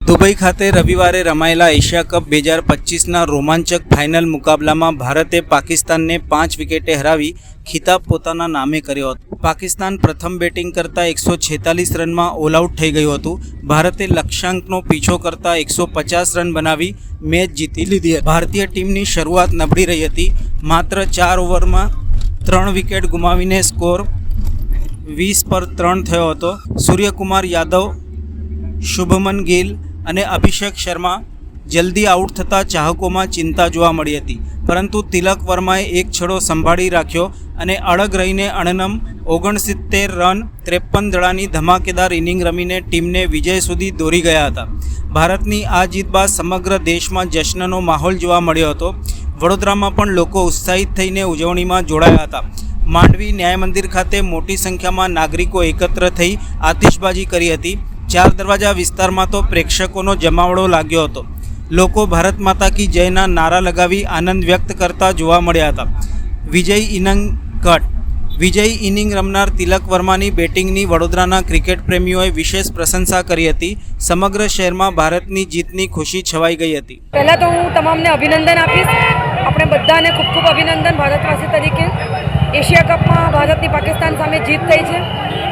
Dubai ખાતે રવિવારે રમાયેલા Asia cup 2025ના રોમાંચક ફાઇનલ મુકાબલામાં ભારતે પાકિસ્તાનને 5 વિકેટે હરાવી ખિતાબ પોતાના નામે કર્યો હતો. પાકિસ્તાન પ્રથમ બેટિંગ કરતાં 146 રનમાં ઓલ આઉટ થઈ ગયું હતું. ભારતે લક્ષ્યાંકનો પીછો કરતા 150 રન બનાવી મેચ જીતી લીધી હતી. ભારતીય ટીમની શરૂઆત નબળી રહી હતી. માત્ર 4 ઓવરમાં 3 વિકેટ ગુમાવીને સ્કોર 20-3 થયો હતો. સૂર્યકુમાર યાદવ, શુભમન ગિલ અને અભિષેક શર્મા જલ્દી આઉટ થતાં ચાહકોમાં ચિંતા જોવા મળી હતી, પરંતુ તિલક વર્માએ એક છડો સંભાળી રાખ્યો અને અડગ રહીને અણનમ 69 રન 53 દડાની ધમાકેદાર ઇનિંગ રમીને ટીમને વિજય સુધી દોરી ગયા હતા. ભારતની આ જીત બાદ સમગ્ર દેશમાં જશ્નનો માહોલ જોવા મળ્યો હતો. વડોદરામાં પણ લોકો ઉત્સાહિત થઈને ઉજવણીમાં જોડાયા હતા. માંડવી ન્યાય મંદિર ખાતે મોટી સંખ્યામાં નાગરિકો એકત્ર થઈ આતિશબાજી કરી હતી. 4 દરવાજા વિસ્તારમાં તો પ્રેક્ષકોનો જમાવડો લાગ્યો હતો. લોકો ભારત માતા કી જયના નારા લગાવી આનંદ વ્યક્ત કરતા જોવા મળ્યા હતા. વિજયી ઇનિંગ રમનાર તિલક વર્માની બેટિંગની વડોદરાના ક્રિકેટ પ્રેમીઓએ વિશેષ પ્રશંસા કરી હતી. સમગ્ર શહેરમાં ભારતની જીતની ખુશી છવાઈ ગઈ હતી. પહેલાં તો હું તમામને અભિનંદન આપીશ. આપણે બધાને ખૂબ ખૂબ અભિનંદન ભારતવાસી તરીકે. એશિયા કપમાં ભારતની પાકિસ્તાન સામે જીત થઈ છે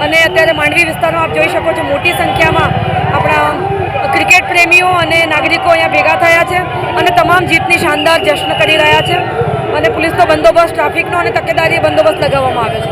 અને અત્યારે માંડવી વિસ્તારમાં આપ જોઈ શકો છો મોટી સંખ્યામાં આપણા ક્રિકેટ પ્રેમીઓ અને નાગરિકો અહીંયા ભેગા થયા છે અને તમામ જીતની શાનદાર જશ્ન કરી રહ્યા છે અને પોલીસનો બંદોબસ્ત, ટ્રાફિકનો અને તકેદારી બંદોબસ્ત લગાવવામાં આવ્યો છે.